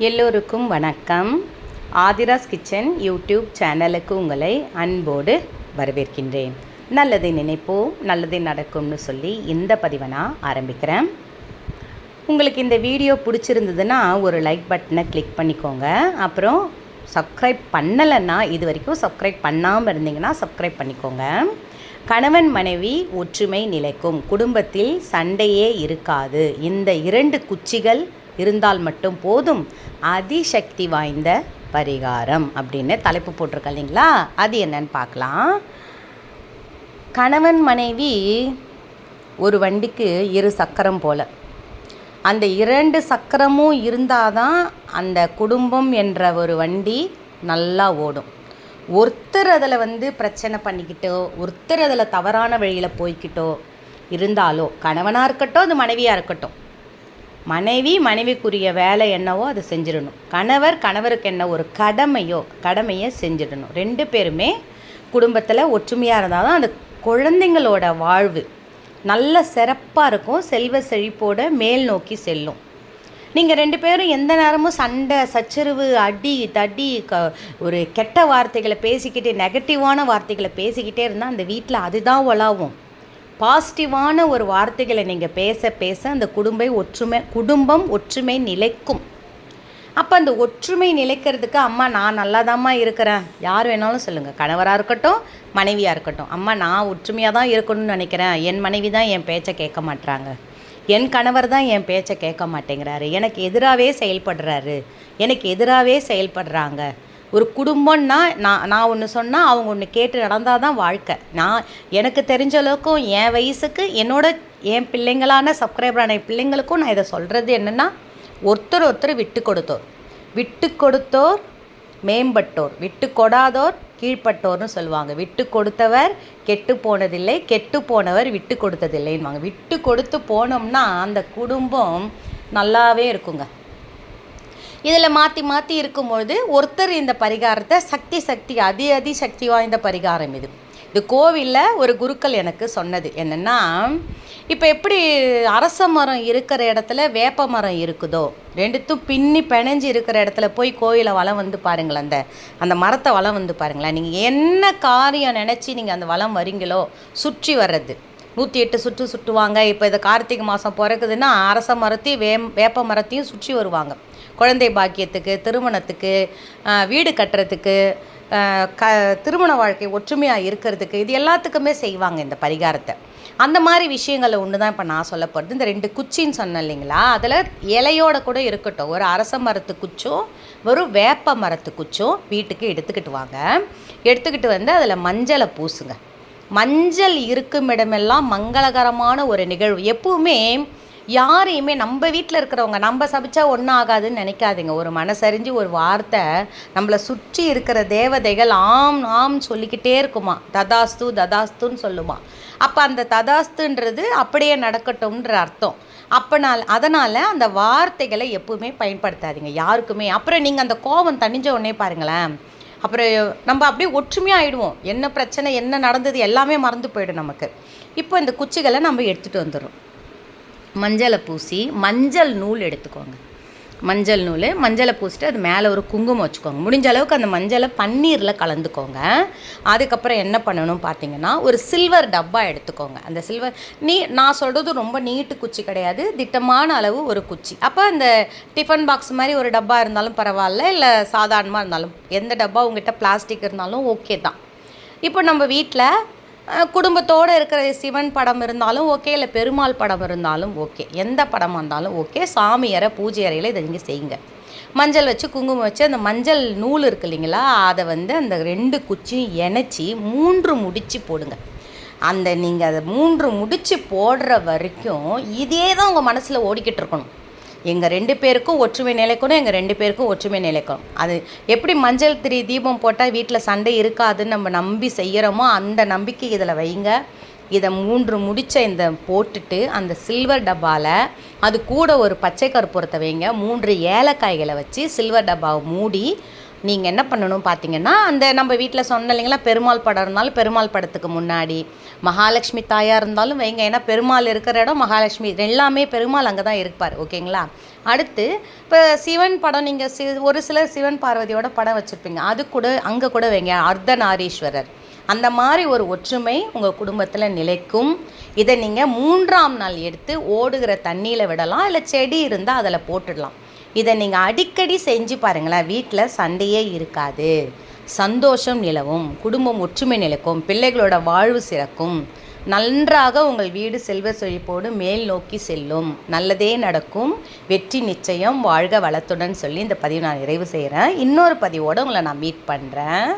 எல்லோருக்கும் வணக்கம். Aadhira's kitchen YouTube சேனலுக்கு உங்களை அன்போடு வரவேற்கின்றேன். நல்லதை நினைப்போம், நல்லதே நடக்கும்னு சொல்லி இந்த பதிவை நான் ஆரம்பிக்கிறேன். உங்களுக்கு இந்த வீடியோ பிடிச்சிருந்ததுன்னா ஒரு லைக் பட்டனை கிளிக் பண்ணிக்கோங்க. அப்புறம் சப்ஸ்கிரைப் பண்ணலைன்னா, இது வரைக்கும் சப்ஸ்கிரைப் பண்ணாமல் இருந்தீங்கன்னா சப்ஸ்கிரைப் பண்ணிக்கோங்க. கணவன் மனைவி ஒற்றுமை நிலைக்கும், குடும்பத்தில் சண்டையே இருக்காது, இந்த 2 குச்சிகள் இருந்தால் மட்டும் போதும், அதிசக்தி வாய்ந்த பரிகாரம் அப்படின்னு தலைப்பு போட்டிருக்க இல்லைங்களா? அது என்னன்னு பார்க்கலாம். கணவன் மனைவி ஒரு வண்டிக்கு 2 சக்கரம் போல், அந்த 2 சக்கரமும் இருந்தால் தான் அந்த குடும்பம் என்ற ஒரு வண்டி நல்லா ஓடும். ஒருத்தர் அதில் பிரச்சனை பண்ணிக்கிட்டோ, ஒருத்தர் அதில் தவறான வழியில் போய்கிட்டோ இருந்தாலோ, கணவனாக இருக்கட்டும் அது மனைவியாக இருக்கட்டும், மனைவிக்குரிய வேலை என்னவோ அதை செஞ்சிடணும். கணவருக்கு என்ன ஒரு கடமையை செஞ்சிடணும். 2 பேருமே குடும்பத்தில் ஒற்றுமையாக இருந்தால் தான் அந்த குழந்தைங்களோட வாழ்வு நல்ல சிறப்பாக இருக்கும், செல்வ செழிப்போட மேல் நோக்கி செல்லும். நீங்கள் 2 பேரும் எந்த நேரமும் சண்டை சச்சரவு அடி தடி ஒரு கெட்ட வார்த்தைகளை பேசிக்கிட்டே, நெகட்டிவான வார்த்தைகளை பேசிக்கிட்டே இருந்தால் அந்த வீட்டில் அதுதான் உலாவும். பாசிட்டிவான ஒரு வார்த்தைகளை நீங்கள் பேச அந்த குடும்பம் ஒற்றுமை நிலைக்கும். அப்போ அந்த ஒற்றுமை நிலைக்கிறதுக்கு, அம்மா நான் நல்லாதாம்மா இருக்கிறேன், யார் வேணாலும் சொல்லுங்கள், கணவராக இருக்கட்டும் மனைவியாக இருக்கட்டும், அம்மா நான் ஒற்றுமையாக தான் இருக்கணும்னு நினைக்கிறேன், என் மனைவி தான் என் பேச்சை கேட்க மாட்டுறாங்க, என் கணவர் தான் என் பேச்சை கேட்க மாட்டேங்கிறாரு, எனக்கு எதிராகவே செயல்படுறாங்க. ஒரு குடும்பம்னா நான் ஒன்று சொன்னால் அவங்க ஒன்று கேட்டு நடந்தால் தான் வாழ்க்கை. எனக்கு தெரிஞ்ச அளவுக்கும் என் வயசுக்கு என் பிள்ளைங்களான சப்ஸ்கிரைபரான பிள்ளைங்களுக்கும் நான் இதை சொல்கிறது என்னென்னா, ஒருத்தர் விட்டு கொடுத்தோர் மேம்பட்டோர், விட்டு கொடாதோர் கீழ்ப்பட்டோர்னு சொல்லுவாங்க. விட்டு கொடுத்தவர் கெட்டு போனதில்லை, கெட்டு போனவர் விட்டு கொடுத்ததில்லைன்னுவாங்க. விட்டு கொடுத்து போனோம்னா அந்த குடும்பம் நல்லாவே இருக்குங்க. இதில் மாற்றி இருக்கும்பொழுது ஒருத்தர் இந்த பரிகாரத்தை சக்தி அதிசக்தி வாய்ந்த பரிகாரம் இது கோவிலில் ஒரு குருக்கள் எனக்கு சொன்னது என்னென்னா, இப்போ எப்படி அரச மரம் இருக்கிற இடத்துல வேப்ப மரம் இருக்குதோ, 2த்தும் பின்னி பிணைஞ்சு இருக்கிற இடத்துல போய் கோயிலை வலம் வந்து பாருங்களேன், அந்த மரத்தை வலம் வந்து பாருங்களேன். நீங்கள் என்ன காரியம் நினச்சி நீங்கள் அந்த வலம் வரீங்களோ, சுற்றி வர்றது 108 சுற்றுவாங்க. இப்போ இது கார்த்திகை மாதம் பிறக்குதுன்னா அரச மரத்தையும் வேப்ப மரத்தையும் சுற்றி வருவாங்க. குழந்தை பாக்கியத்துக்கு, திருமணத்துக்கு, வீடு கட்டுறதுக்கு, திருமண வாழ்க்கை ஒற்றுமையாக இருக்கிறதுக்கு, இது எல்லாத்துக்குமே செய்வாங்க இந்த பரிகாரத்தை. அந்த மாதிரி விஷயங்களில் ஒன்று தான் இப்போ நான் சொல்லப்படுது. இந்த 2 குச்சின்னு சொன்னேன் இல்லைங்களா, அதில் இலையோட கூட இருக்கட்டும், ஒரு அரச மரத்து குச்சும் ஒரு வேப்ப மரத்து குச்சும் வீட்டுக்கு எடுத்துக்கிட்டு வந்து அதில் மஞ்சளை பூசுங்க. மஞ்சள் இருக்கும் இடமெல்லாம் மங்களகரமான ஒரு நிகழ்வு. எப்பவுமே யாரையுமே நம்ம வீட்டில் இருக்கிறவங்க நம்ம சபிச்சா ஒன்றும் ஆகாதுன்னு நினைக்காதீங்க. ஒரு மனசறிஞ்சு ஒரு வார்த்தை நம்மளை சுற்றி இருக்கிற தேவதைகள் ஆம் சொல்லிக்கிட்டே இருக்குமா, ததாஸ்துன்னு சொல்லுமா. அப்போ அந்த ததாஸ்துன்றது அப்படியே நடக்கட்டும்ன்ற அர்த்தம். அதனால் அந்த வார்த்தைகளை எப்பவுமே பயன்படுத்தாதீங்க யாருக்குமே. அப்புறம் நீங்கள் அந்த கோபம் தணிஞ்ச உடனே பாருங்களேன், அப்புறம் நம்ம அப்படியே ஒற்றுமையாக ஆகிடுவோம். என்ன பிரச்சனை என்ன நடந்தது எல்லாமே மறந்து போயிடும் நமக்கு. இப்போ இந்த குச்சிகளை நம்ம எடுத்துகிட்டு வந்துடும். மஞ்சளை பூசி மஞ்சள் நூல் எடுத்துக்கோங்க. மஞ்சளை பூசிட்டு அது மேலே ஒரு குங்குமம் வச்சுக்கோங்க. முடிஞ்ச அளவுக்கு அந்த மஞ்சளை பன்னீரில் கலந்துக்கோங்க. அதுக்கப்புறம் என்ன பண்ணணும் பார்த்தீங்கன்னா, ஒரு சில்வர் டப்பா எடுத்துக்கோங்க. அந்த நான் சொல்கிறது ரொம்ப நீட்டு குச்சி கிடையாது, திட்டமான அளவு ஒரு குச்சி. அப்போ அந்த டிஃபன் பாக்ஸ் மாதிரி ஒரு டப்பா இருந்தாலும் பரவாயில்ல, இல்லை சாதாரணமாக இருந்தாலும், எந்த டப்பா உங்கள்கிட்ட பிளாஸ்டிக் இருந்தாலும் ஓகே தான். இப்போ நம்ம வீட்டில் குடும்பத்தோடு இருக்கிற சிவன் படம் இருந்தாலும் ஓகே, இல்லை பெருமாள் படம் இருந்தாலும் ஓகே, எந்த படமாக இருந்தாலும் ஓகே, சாமி அறை பூஜை அறையில் இதை நீங்கள் செய்யுங்க. மஞ்சள் வச்சு குங்குமம் வச்சு அந்த மஞ்சள் நூல் இருக்குது இல்லைங்களா, அதை அந்த 2 குச்சியும் இணைச்சி 3 முடிச்சு போடுங்க. நீங்கள் அதை 3 முடிச்சு போடுற வரைக்கும் இதே தான் உங்கள் மனசில் ஓடிக்கிட்டு இருக்கணும். எங்கள் 2 பேருக்கும் ஒற்றுமை நிலைக்கணும். அது எப்படி மஞ்சள் திரி தீபம் போட்டால் வீட்டில் சண்டை இருக்காதுன்னு நம்ம நம்பி செய்கிறோமோ, அந்த நம்பிக்கை இதில் வைங்க. இதை 3 முடிச்ச இந்த போட்டுட்டு அந்த சில்வர் டப்பாவில் அது கூட ஒரு பச்சை கற்பூரத்தை வைங்க. 3 ஏலக்காய்களை வச்சு சில்வர் டப்பாவை மூடி நீங்கள் என்ன பண்ணணும் பார்த்தீங்கன்னா, அந்த நம்ம வீட்டில் சொன்ன இல்லைங்களா, பெருமாள் படம் இருந்தாலும் பெருமாள் படத்துக்கு முன்னாடி, மகாலட்சுமி தாயாக இருந்தாலும் வைங்க. ஏன்னா பெருமாள் இருக்கிற இடம் மகாலட்சுமி, எல்லாமே பெருமாள் அங்கே தான் இருப்பார். ஓகேங்களா? அடுத்து இப்போ சிவன் படம் நீங்கள் ஒரு சிலர் சிவன் பார்வதியோட படம் வச்சுருப்பீங்க, அது கூட அங்கே கூட வைங்க அர்த்தநாரீஸ்வரர். அந்த மாதிரி ஒரு ஒற்றுமை உங்கள் குடும்பத்தில் நிலைக்கும். இதை நீங்கள் 3ஆம் நாள் எடுத்து ஓடுகிற தண்ணியில் விடலாம், இல்லை செடி இருந்தால் அதில் போட்டுடலாம். இதை நீங்கள் அடிக்கடி செஞ்சு பாருங்களேன், வீட்டில் சண்டையே இருக்காது, சந்தோஷம் நிலவும், குடும்பம் ஒற்றுமை நிலைக்கும், பிள்ளைகளோட வாழ்வு சிறக்கும், நன்றாக உங்கள் வீடு செல்வ செழிப்போடு மேல் நோக்கி செல்லும், நல்லதே நடக்கும், வெற்றி நிச்சயம், வாழ்க வளத்துடன் சொல்லி இந்த பதிவு நான் நிறைவு செய்கிறேன். இன்னொரு பதிவோடு உங்களை நான் மீட் பண்ணுறேன்.